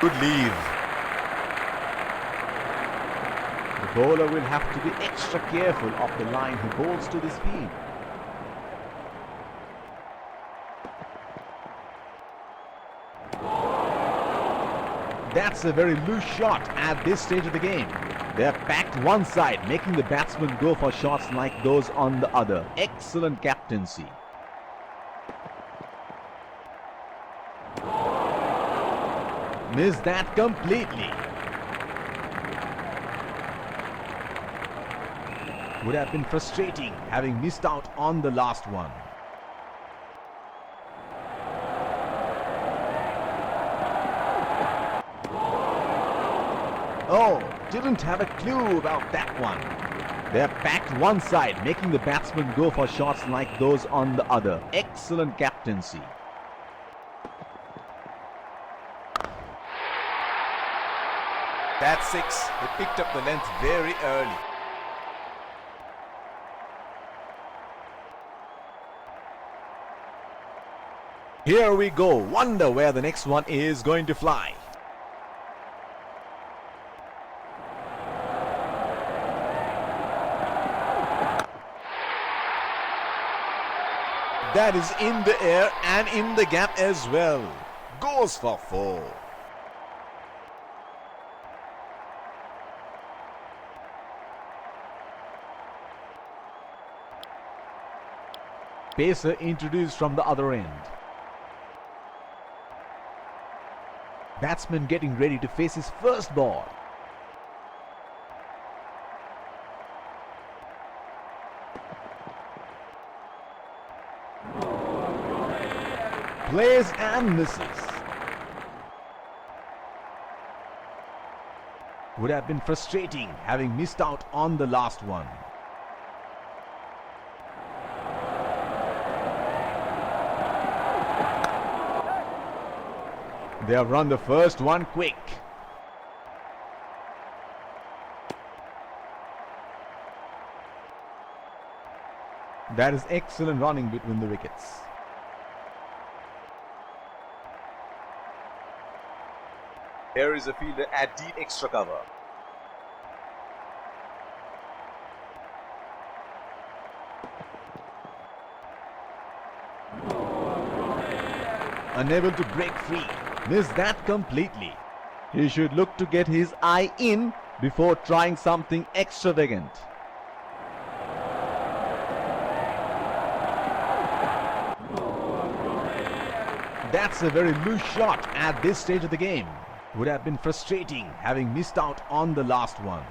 Good lead. The bowler will have to be extra careful of the line he bowls to this speed. That's a very loose shot at this stage of the game. They're packed one side, making the batsman go for shots like those on the other. Excellent captaincy. Missed that completely. Would have been frustrating having missed out on the last one. Oh, didn't have a clue about that one. They're packed one side, making the batsman go for shots like those on the other. Excellent captaincy. That's 6. They picked up the length very early. Here we go. Wonder where the next one is going to fly. That is in the air and in the gap as well. Goes for 4. Pacer introduced from the other end. Batsman getting ready to face his first ball. Plays and misses. Would have been frustrating having missed out on the last one. They have run the first one quick. That is excellent running between the wickets. Here is a fielder at deep extra cover. Unable to break free. Missed that completely. He should look to get his eye in before trying something extravagant. That's a very loose shot at this stage of the game. Would have been frustrating having missed out on the last one.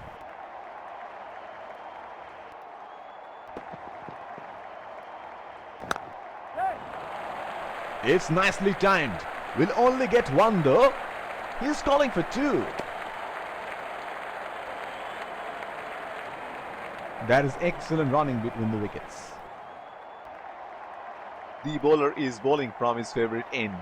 It's nicely timed. Will only get one though. He's calling for 2. That is excellent running between the wickets. The bowler is bowling from his favorite end.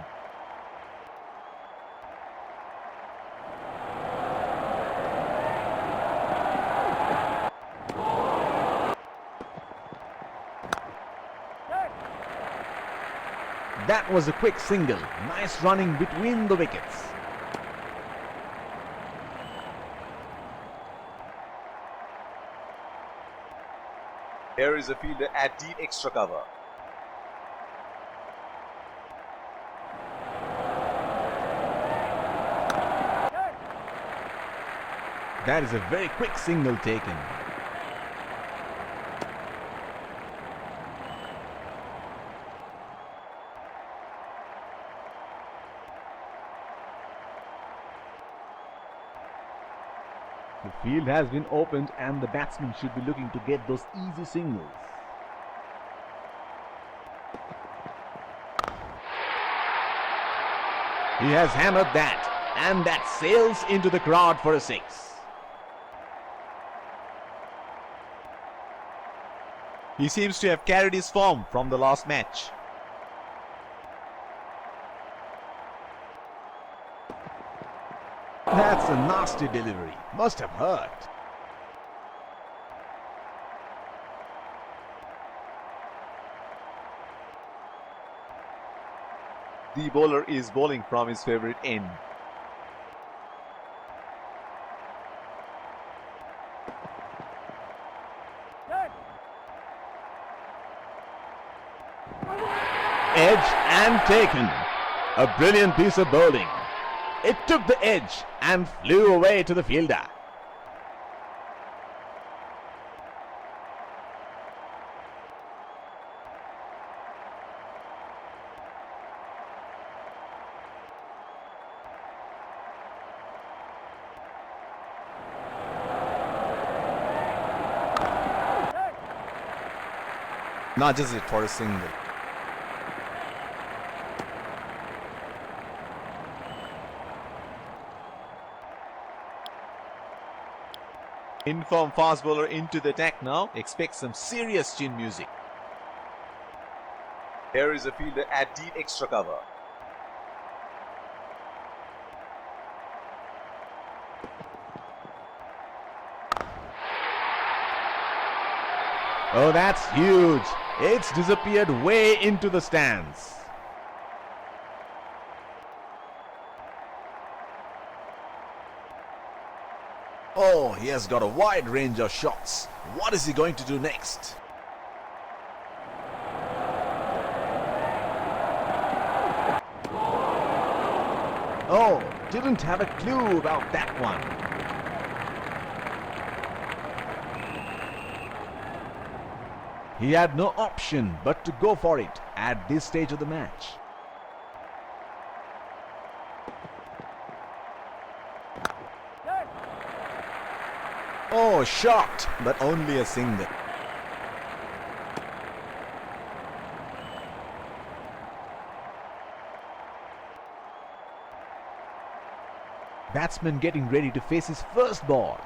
That was a quick single. Nice running between the wickets. Here is a fielder at deep extra cover. That is a very quick single taken. The field has been opened and the batsman should be looking to get those easy singles. He has hammered that, and that sails into the crowd for a 6. He seems to have carried his form from the last match. That's a nasty delivery. Must have hurt. The bowler is bowling from his favorite end. Edge and taken. A brilliant piece of bowling. It took the edge and flew away to the fielder. Nudges it for a single. Informed fast bowler into the attack now. Expect some serious chin music. Here is a fielder at deep extra cover. Oh, that's huge. It's disappeared way into the stands. Oh, he has got a wide range of shots. What is he going to do next? Oh, didn't have a clue about that one. He had no option but to go for it at this stage of the match. Oh, shot, but only a single. Batsman getting ready to face his first ball.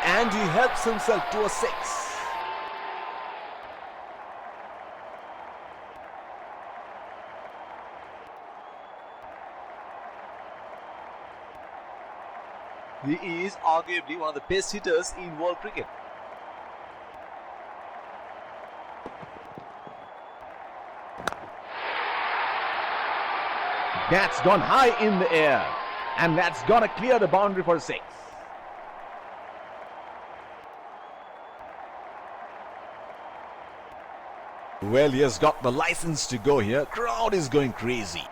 And he helps himself to a 6. He is arguably one of the best hitters in world cricket. That's gone high in the air, and that's gonna clear the boundary for 6. Well, he has got the license to go here. Crowd is going crazy.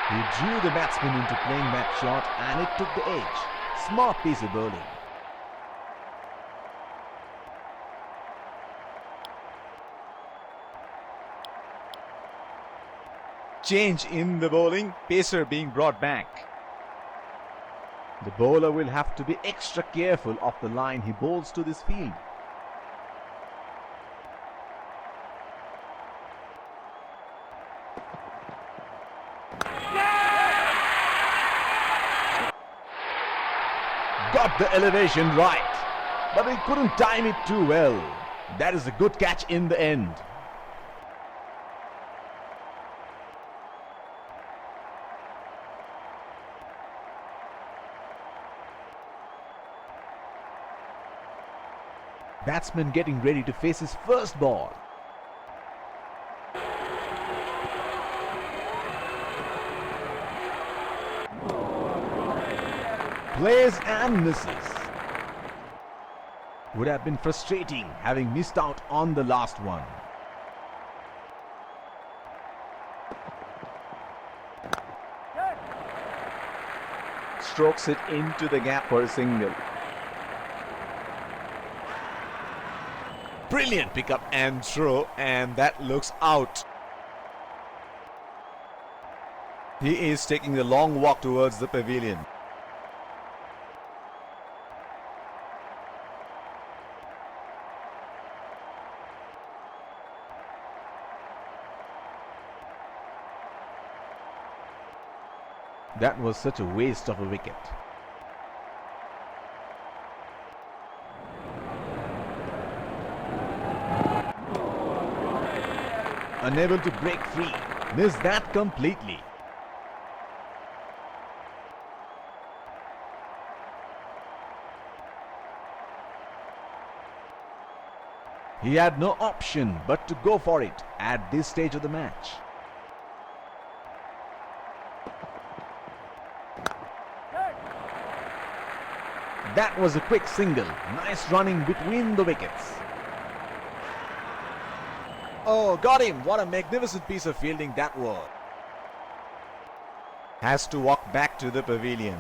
He drew the batsman into playing that shot, and it took the edge. Smart piece of bowling. Change in the bowling. Pacer being brought back. The bowler will have to be extra careful of the line he bowls to this field. Got the elevation right, but he couldn't time it too well. That is a good catch in the end. Batsman getting ready to face his first ball. Plays and misses. Would have been frustrating having missed out on the last one. Strokes it into the gap for a single. Brilliant pickup and throw, and that looks out. He is taking the long walk towards the pavilion. That was such a waste of a wicket. Unable to break free. Missed that completely. He had no option but to go for it at this stage of the match. That was a quick single. Nice running between the wickets. Oh, got him. What a magnificent piece of fielding that was. Has to walk back to the pavilion.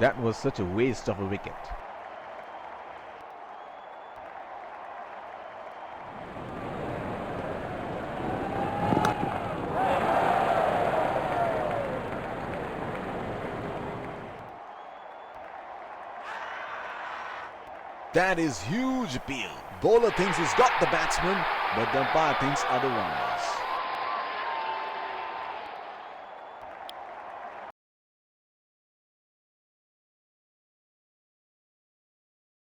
That was such a waste of a wicket. That is huge appeal. Bowler thinks he's got the batsman, but the umpire thinks otherwise.